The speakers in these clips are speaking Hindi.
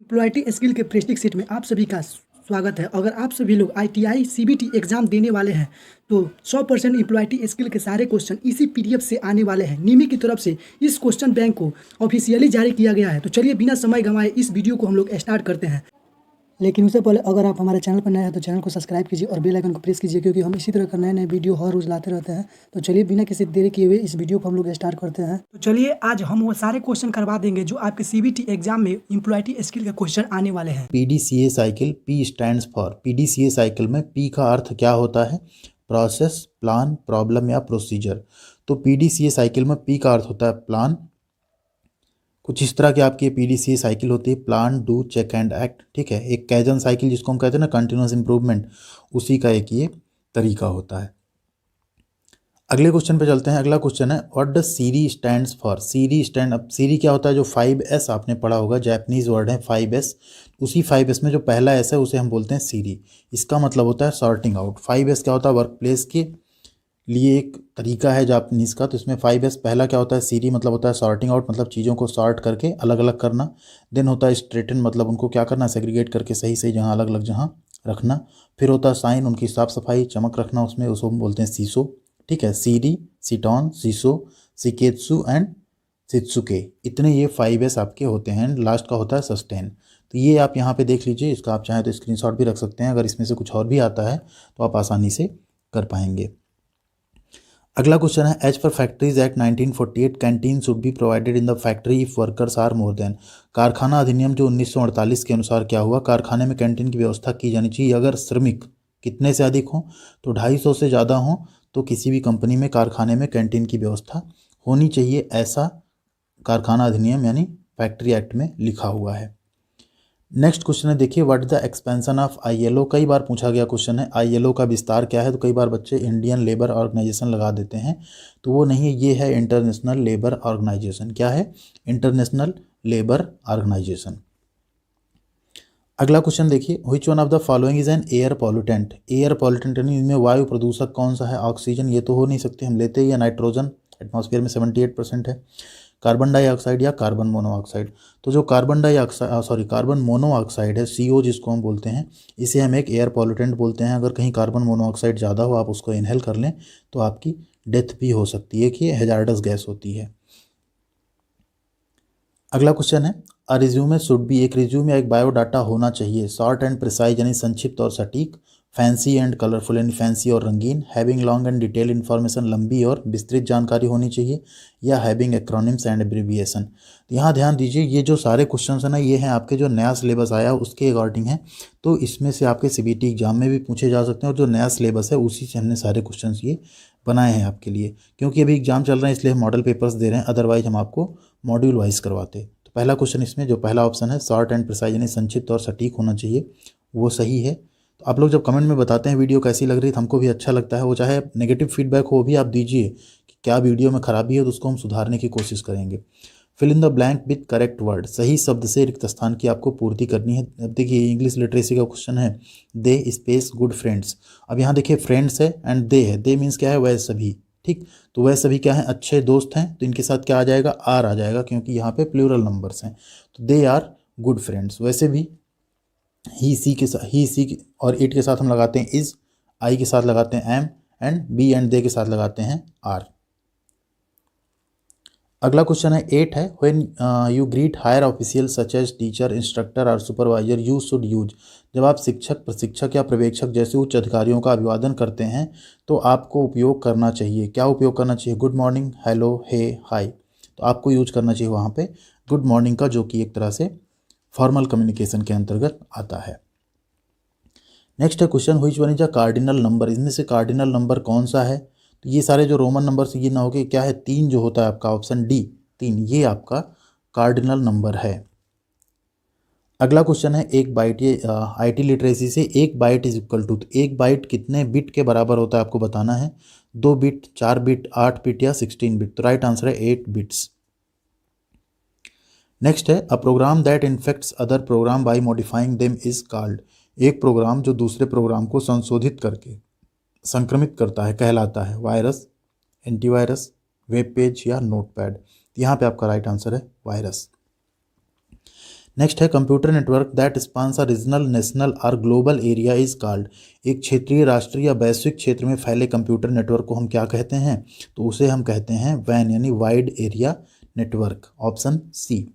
एम्प्लॉयटी स्किल के प्रेस्टिज सीट में आप सभी का स्वागत है। अगर आप सभी लोग ITI CBT एग्जाम देने वाले हैं तो 100% एम्प्लॉयटी स्किल के सारे क्वेश्चन इसी PDF से आने वाले हैं। निमी की तरफ से इस क्वेश्चन बैंक को ऑफिशियली जारी किया गया है। तो चलिए बिना समय गंवाए इस वीडियो को हम लोग स्टार्ट करते हैं। लेकिन उससे पहले अगर आप हमारे चैनल पर नए हैं तो चैनल को सब्सक्राइब कीजिए और बेल आइकन को प्रेस कीजिए, क्योंकि हम इसी तरह का नए नए वीडियो हर रोज़ लाते रहते हैं। तो चलिए बिना किसी देरी किए हुए इस वीडियो को हम लोग स्टार्ट करते हैं। तो चलिए आज हम वो सारे क्वेश्चन करवा देंगे जो आपके CBT एग्जाम में एम्प्लॉयटी स्किल के क्वेश्चन आने वाले हैं। PDCA cycle, P stands for PDCA cycle में P का अर्थ क्या होता है? प्रोसेस, प्लान, प्रॉब्लम या प्रोसीजर। तो PDCA साइकिल में P का अर्थ होता है प्लान। कुछ इस तरह की आपकी PDCA साइकिल होती है, plan, do, check and act. ठीक है, एक कैजन साइकिल जिसको हम कहते हैं ना, कंटिन्यूस इंप्रूवमेंट, उसी का एक ये तरीका होता है। अगले क्वेश्चन पे चलते हैं। अगला क्वेश्चन है what does Siri stands for? Siri stand, अब सीरी क्या होता है? जो 5S आपने पढ़ा होगा, जापानीज वर्ड है 5S। उसी 5S में जो पहला S है उसे हम बोलते हैं सीरी। इसका मतलब होता है सॉर्टिंग आउट। 5S क्या होता है? वर्क प्लेस के लिए एक तरीका है जापानीज का। तो इसमें 5S पहला क्या होता है? सीरी मतलब होता है सॉर्टिंग आउट, मतलब चीज़ों को सॉर्ट करके अलग अलग करना। देन होता है स्ट्रेटन, मतलब उनको क्या करना? सेग्रीगेट करके सही सही जहाँ अलग अलग जहाँ रखना। फिर होता है साइन, उनकी साफ सफाई चमक रखना उसमें, उसको हम बोलते हैं सीसो। ठीक है, सीरी, सीटॉन, सीसो, सिकेत्सु एंड सित्सुके, इतने ये 5S आपके होते हैं। लास्ट का होता है सस्टेन। तो ये आप यहाँ पे देख लीजिए, इसका आप चाहें तो स्क्रीनशॉट भी रख सकते हैं। अगर इसमें से कुछ और भी आता है तो आप आसानी से कर पाएंगे। अगला क्वेश्चन है as per factories act 1948 canteen should be provided in the factory if workers are more than. कारखाना अधिनियम जो 1948 के अनुसार क्या हुआ? कारखाने में कैंटीन की व्यवस्था की जानी चाहिए अगर श्रमिक कितने से अधिक हों, तो 250 से ज़्यादा हों तो किसी भी कंपनी में कारखाने में कैंटीन की व्यवस्था होनी चाहिए, ऐसा कारखाना अधिनियम यानी फैक्ट्री एक्ट में लिखा हुआ है। नेक्स्ट क्वेश्चन है, देखिए what the expansion of ILO। कई बार पूछा गया क्वेश्चन है ILO का विस्तार क्या है? तो कई बार बच्चे इंडियन लेबर ऑर्गेनाइजेशन लगा देते हैं, तो वो नहीं है, ये है इंटरनेशनल लेबर ऑर्गेनाइजेशन। क्या है? International labour organisation. अगला क्वेश्चन देखिए, which one of the following is an air pollutant. Air pollutant यानी इनमें वायु प्रदूषक कौन सा है? ऑक्सीजन ये तो हो नहीं सकते, हम लेते ही, या नाइट्रोजन, एटमॉस्फेयर में 78% है, कार्बन डाइऑक्साइड या कार्बन मोनोऑक्साइड। तो जो कार्बन मोनोऑक्साइड है, CO जिसको हम बोलते हैं, इसे हम एक एयर पॉल्यूटेंट बोलते हैं। अगर कहीं कार्बन मोनोऑक्साइड ज़्यादा हो, आप उसको इनहेल कर लें तो आपकी डेथ भी हो सकती है, कि ये हैजार्डस गैस होती है। अगला क्वेश्चन है अ रिज्यूमे शुड बी। एक रिज्यूम या एक बायोडाटा होना चाहिए शॉर्ट एंड प्रिसाइज यानी संक्षिप्त और सटीक, फैंसी एंड कलरफुल यानी फैंसी और रंगीन, having long and detail information लंबी और विस्तृत जानकारी होनी चाहिए, या हैविंग एक्रोनिम्स एंड एब्रिविएशन। यहाँ ध्यान दीजिए, ये जो सारे क्वेश्चन है ना, ये हैं आपके जो नया सिलेबस आया उसके अकॉर्डिंग है। तो इसमें से आपके CBT एग्जाम में भी पूछे जा सकते हैं, और जो नया सिलेबस है उसी से हमने सारे क्वेश्चन ये बनाए हैं आपके लिए। क्योंकि अभी एग्जाम चल रहे हैं इसलिए हम मॉडल पेपर्स दे रहे हैं, अदरवाइज हम आपको मॉड्यूल वाइज करवाते। तो पहला क्वेश्चन इसमें जो पहला ऑप्शन है शॉर्ट एंड प्रिसाइज यानी संक्षिप्त और सटीक होना चाहिए, वो सही है। तो आप लोग जब कमेंट में बताते हैं वीडियो कैसी लग रही है, तो हमको भी अच्छा लगता है। वो चाहे नेगेटिव फीडबैक हो भी आप दीजिए कि क्या वीडियो में खराबी है, तो उसको हम सुधारने की कोशिश करेंगे। Fill in the blank with correct word, सही शब्द से रिक्त स्थान की आपको पूर्ति करनी है। अब देखिए इंग्लिश लिटरेसी का क्वेश्चन है, दे स्पेस गुड फ्रेंड्स। अब यहाँ देखिए फ्रेंड्स है एंड दे है, दे मीन्स क्या है? वह सभी। ठीक, तो वह सभी क्या है? अच्छे दोस्त हैं, तो इनके साथ क्या आ जाएगा? आर आ जाएगा, क्योंकि यहाँ पे प्लूरल नंबर्स हैं। तो दे आर गुड फ्रेंड्स। वैसे भी ही सी और इट के साथ हम लगाते हैं इज, आई के साथ लगाते हैं am, and be and they के साथ लगाते हैं आर। अगला क्वेश्चन है 8 है, when you greet higher official such as teacher, instructor और सुपरवाइजर यू शुड यूज। जब आप शिक्षक, प्रशिक्षक या पर्यवेक्षक जैसे उच्च अधिकारियों का अभिवादन करते हैं तो आपको उपयोग करना चाहिए, क्या उपयोग करना चाहिए? गुड मॉर्निंग, हेलो, हे, हाय। तो आपको यूज करना चाहिए वहाँ पे गुड मॉर्निंग का, जो कि एक तरह से फॉर्मल कम्युनिकेशन के अंतर्गत आता है। नेक्स्ट है question, which one is a cardinal number. इनमें से कार्डिनल नंबर कौन सा है? तो ये सारे जो रोमन नंबर से ये ना हो कि क्या है, 3 जो होता है आपका ऑप्शन डी, 3, ये आपका कार्डिनल नंबर है। अगला क्वेश्चन है एक बाइट, ये IT लिटरेसी से एक बाइट इज इक्वल टू, एक बाइट कितने बिट के बराबर होता है आपको बताना है। 2 बिट, 4 बिट, 8 बिट या 16 बिट। तो राइट आंसर है 8 बिट्स। नेक्स्ट है a program that infects other program by modifying them is called. एक प्रोग्राम जो दूसरे प्रोग्राम को संशोधित करके संक्रमित करता है कहलाता है वायरस, एंटीवायरस, वेब पेज या नोटपैड। यहाँ पे आपका राइट आंसर है वायरस। नेक्स्ट है computer network that spans a regional national और ग्लोबल एरिया इज कॉल्ड। एक क्षेत्रीय, राष्ट्रीय या वैश्विक क्षेत्र में फैले कंप्यूटर नेटवर्क को हम क्या कहते हैं? तो उसे हम कहते हैं वैन यानी wide area network, option C.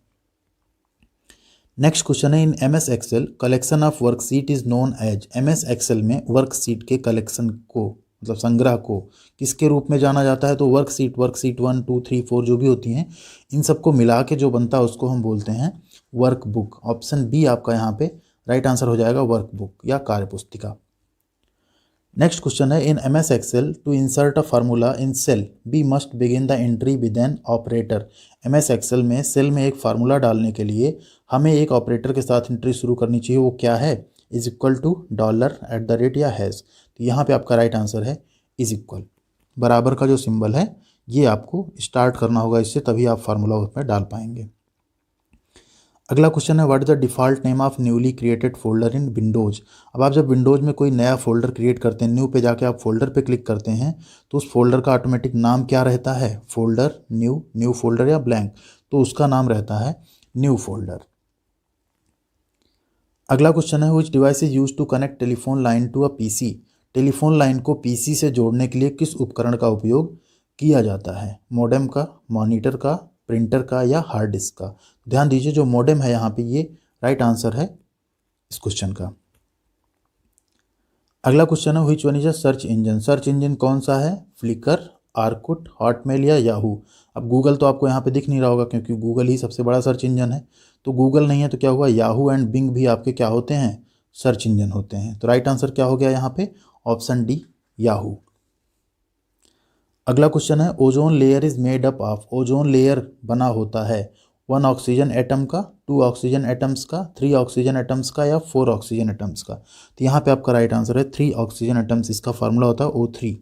Next question है in M S Excel collection of worksheet is known as. M S Excel में वर्कशीट के कलेक्शन को मतलब संग्रह को किसके रूप में जाना जाता है? तो वर्कशीट 1, 2, 3, 4 जो भी होती हैं इन सबको मिला के जो बनता है उसको हम बोलते हैं वर्कबुक। ऑप्शन बी आपका यहाँ पे राइट आंसर हो जाएगा, वर्कबुक या कार्यपुस्तिका। नेक्स्ट क्वेश्चन है in M S Excel to insert a formula in cell B must begin the entry with an operator. M S Excel में सेल में एक फार्मूला डालने के लिए हमें एक ऑपरेटर के साथ एंट्री शुरू करनी चाहिए, वो क्या है? Is equal to dollar at the rate या हैज़। तो यहाँ पे आपका राइट आंसर है इज इक्वल। बराबर का जो सिंबल है ये आपको स्टार्ट करना होगा इससे, तभी आप फार्मूला उसमें डाल पाएंगे। अगला क्वेश्चन है what is the default name of newly created folder in Windows. अब आप जब विंडोज़ में कोई नया फोल्डर क्रिएट करते हैं, न्यू पे जाके आप फोल्डर पे क्लिक करते हैं तो उस फोल्डर का ऑटोमेटिक नाम क्या रहता है? फोल्डर, न्यू फोल्डर या ब्लैंक? तो उसका नाम रहता है न्यू फोल्डर। अगला क्वेश्चन है which device is use to connect telephone line to a PC. Telephone line को पीसी से जोड़ने के लिए किस उपकरण का उपयोग किया जाता है? मॉडेम का, मॉनिटर का, प्रिंटर का या हार्ड डिस्क का? ध्यान दीजिए जो मॉडेम है यहाँ पे ये राइट आंसर है इस क्वेश्चन का। अगला क्वेश्चन है which one is a search engine. Search engine कौन सा है? फ्लिकर, आर्कुट, हॉटमेल या याहू। अब गूगल तो आपको यहाँ पे दिख नहीं रहा होगा क्योंकि गूगल ही सबसे बड़ा सर्च इंजन है, तो गूगल नहीं है तो क्या हुआ? याहू एंड बिंग भी आपके क्या होते हैं? सर्च इंजन होते हैं। तो राइट आंसर क्या हो गया यहाँ पे? Option D, Yahoo. अगला क्वेश्चन है ozone layer is made up of. Ozone layer बना होता है 1 ऑक्सीजन एटम का, 2 ऑक्सीजन एटम्स का, 3 ऑक्सीजन एटम्स का या 4 ऑक्सीजन एटम्स का? तो यहाँ पे आपका राइट आंसर है 3 ऑक्सीजन एटम्स, इसका फार्मूला होता है O3।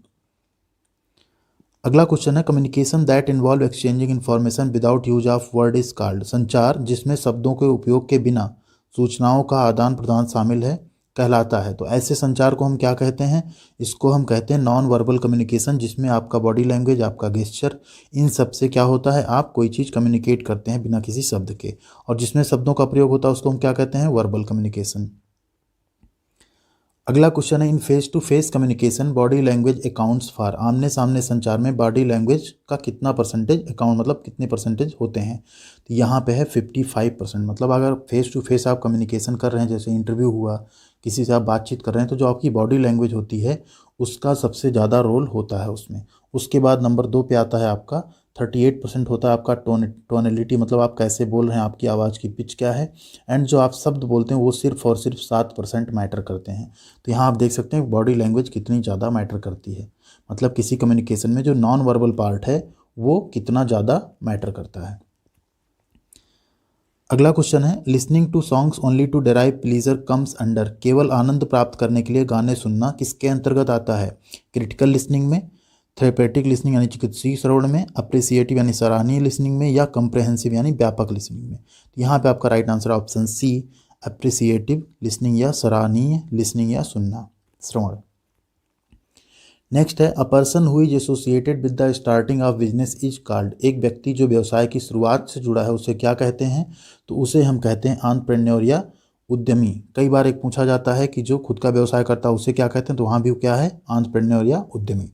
अगला क्वेश्चन है communication that involve exchanging information without use of word is called. संचार जिसमें शब्दों के उपयोग के बिना सूचनाओं का आदान प्रदान शामिल है कहलाता है। तो ऐसे संचार को हम क्या कहते हैं? इसको हम कहते हैं नॉन वर्बल कम्युनिकेशन, जिसमें आपका बॉडी लैंग्वेज, आपका गेस्चर, इन सब से क्या होता है? आप कोई चीज़ कम्युनिकेट करते हैं बिना किसी शब्द के, और जिसमें शब्दों का प्रयोग होता है उसको हम क्या कहते हैं? Verbal communication. अगला क्वेश्चन है in face to face communication body language accounts for. आमने सामने संचार में बॉडी लैंग्वेज का कितना परसेंटेज अकाउंट मतलब कितने परसेंटेज होते हैं? तो यहाँ पे है 55%। मतलब अगर फेस टू फेस आप कम्युनिकेशन कर रहे हैं, जैसे इंटरव्यू हुआ, किसी से आप बातचीत कर रहे हैं, तो जो आपकी बॉडी लैंग्वेज होती है उसका सबसे ज़्यादा रोल होता है उसमें। उसके बाद नंबर 2 पे आता है आपका 38% होता है आपका टोनलिटी, मतलब आप कैसे बोल रहे हैं, आपकी आवाज़ की पिच क्या है। एंड जो आप शब्द बोलते हैं वो सिर्फ और सिर्फ 7% मैटर करते हैं। तो यहाँ आप देख सकते हैं बॉडी लैंग्वेज कितनी ज़्यादा मैटर करती है, मतलब किसी कम्युनिकेशन में जो नॉन वर्बल पार्ट है वो कितना ज़्यादा मैटर करता है। अगला क्वेश्चन है listening to songs only to derive pleasure comes under. केवल आनंद प्राप्त करने के लिए गाने सुनना किसके अंतर्गत आता है? क्रिटिकल लिसनिंग में, थेरेपेटिक लिसनिंग यानी चिकित्सीय श्रवण में, अप्रिसिएटिव यानी सराहनीय लिसनिंग में, या कंप्रहेंसिव यानी व्यापक लिसनिंग में? तो यहाँ पे आपका right answer option C, appreciative listening या सराहनीय लिसनिंग या सुनना, श्रवण। नेक्स्ट है a person who is associated with the starting of business is called. एक व्यक्ति जो व्यवसाय की शुरुआत से जुड़ा है उसे क्या कहते हैं? तो उसे हम कहते हैं एंटरप्रेन्योर या उद्यमी। कई बार एक पूछा जाता है कि जो खुद का व्यवसाय करता है उसे क्या कहते हैं, तो वहाँ भी क्या है? एंटरप्रेन्योर या उद्यमी।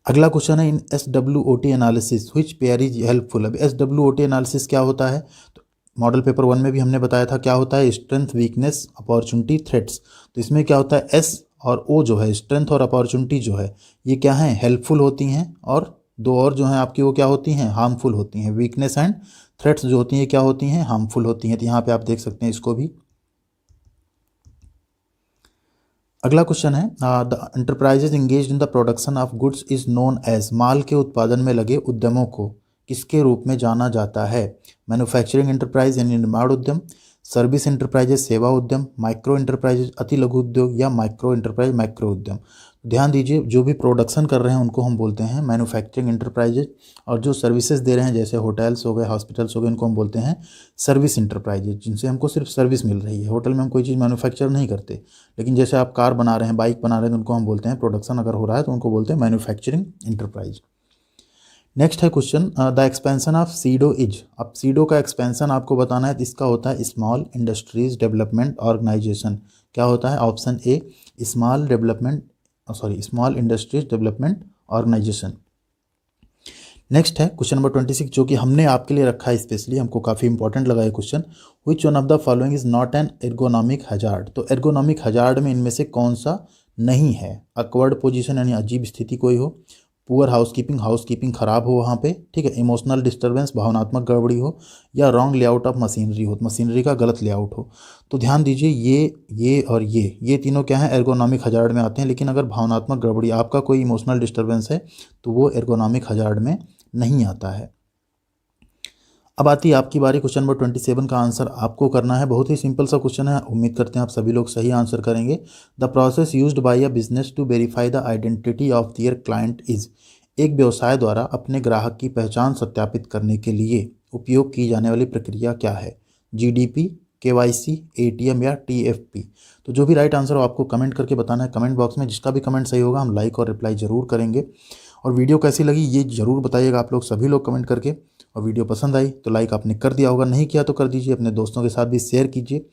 अगला क्वेश्चन है इन SWOT analysis which pair is helpful. अब SWOT एनालिसिस क्या होता है? तो मॉडल पेपर 1 में भी हमने बताया था क्या होता है? Strength, weakness, opportunity, threats. तो इसमें क्या होता है? S और O जो है, स्ट्रेंथ और अपॉर्चुनिटी जो है, ये क्या है? हेल्पफुल होती हैं, और 2 और जो हैं आपकी वो क्या होती हैं? हार्मफुल होती हैं। वीकनेस एंड थ्रेट्स जो होती हैं क्या होती हैं? हार्मफुल होती हैं। तो यहाँ पे आप देख सकते हैं इसको भी। अगला क्वेश्चन है the enterprises engage in the production of goods is known as. माल के उत्पादन में लगे उद्यमों को किसके रूप में जाना जाता है? मैन्युफैक्चरिंग एंटरप्राइज यानी निर्माण उद्यम, सर्विस एंटरप्राइजेज सेवा उद्यम, माइक्रो एंटरप्राइजेज अति लघु उद्योग, या माइक्रो एंटरप्राइज माइक्रो उद्यम। ध्यान दीजिए जो भी प्रोडक्शन कर रहे हैं उनको हम बोलते हैं मैन्युफैक्चरिंग एंटरप्राइजेज, और जो सर्विसेज दे रहे हैं जैसे होटल्स हो गए, हॉस्पिटल्स हो गए, इनको हम बोलते हैं सर्विस एंटरप्राइजेज, जिनसे हमको सिर्फ सर्विस मिल रही है। होटल में हम कोई चीज़ मैन्युफैक्चर नहीं करते, लेकिन जैसे आप कार बना रहे हैं, बाइक बना रहे हैं, तो उनको हम बोलते हैं प्रोडक्शन अगर हो रहा है तो उनको बोलते हैं मैन्युफैक्चरिंग एंटरप्राइज। नेक्स्ट है question, the expansion of SIDO is. अब सीडो का एक्सपेंशन आपको बताना है, तो इसका होता है स्मॉल इंडस्ट्रीज डेवलपमेंट ऑर्गेनाइजेशन। क्या होता है? Option A small industries development organisation. Next है क्वेश्चन नंबर 26, जो कि हमने आपके लिए रखा है स्पेशली, हमको काफ़ी इंपॉर्टेंट लगा है question. Which one of the following is not an ergonomic hazard. तो एर्गोनॉमिक हजार्ड में इनमें से कौन सा नहीं है? अकवर्ड पोजीशन यानी अजीब स्थिति कोई हो, पुअर हाउसकीपिंग खराब हो वहाँ पे, ठीक है, इमोशनल डिस्टर्बेंस भावनात्मक गड़बड़ी हो, या रॉन्ग लेआउट ऑफ मशीनरी हो, मशीनरी का गलत लेआउट हो। तो ध्यान दीजिए, ये और ये तीनों क्या हैं? एर्गोनॉमिक हजार्ड में आते हैं। लेकिन अगर भावनात्मक गड़बड़ी, आपका कोई इमोशनल डिस्टर्बेंस है, तो वो एर्गोनॉमिक हजार्ड में नहीं आता है। अब आती है आपकी बारी। क्वेश्चन नंबर 27 का आंसर आपको करना है। बहुत ही सिंपल सा क्वेश्चन है, उम्मीद करते हैं आप सभी लोग सही आंसर करेंगे। The process used by a business to verify the identity of their client is. एक व्यवसाय द्वारा अपने ग्राहक की पहचान सत्यापित करने के लिए उपयोग की जाने वाली प्रक्रिया क्या है? जीडीपी, केवाईसी, एटीएम या टीएफपी। तो जो भी राइट आंसर हो आपको कमेंट करके बताना है कमेंट बॉक्स में। जिसका भी कमेंट सही होगा हम लाइक और रिप्लाई जरूर करेंगे। और वीडियो कैसी लगी ये ज़रूर बताइएगा आप लोग सभी लोग कमेंट करके। और वीडियो पसंद आई तो लाइक आपने कर दिया होगा, नहीं किया तो कर दीजिए, अपने दोस्तों के साथ भी शेयर कीजिए।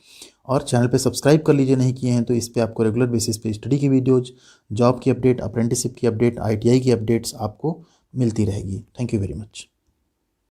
और चैनल पे सब्सक्राइब कर लीजिए नहीं किए हैं तो। इस पे आपको रेगुलर बेसिस पे स्टडी की वीडियोज़, जॉब की अपडेट, अप्रेंटिसशिप की अपडेट, आईटीआई की अपडेट्स आपको मिलती रहेगी। Thank you very much.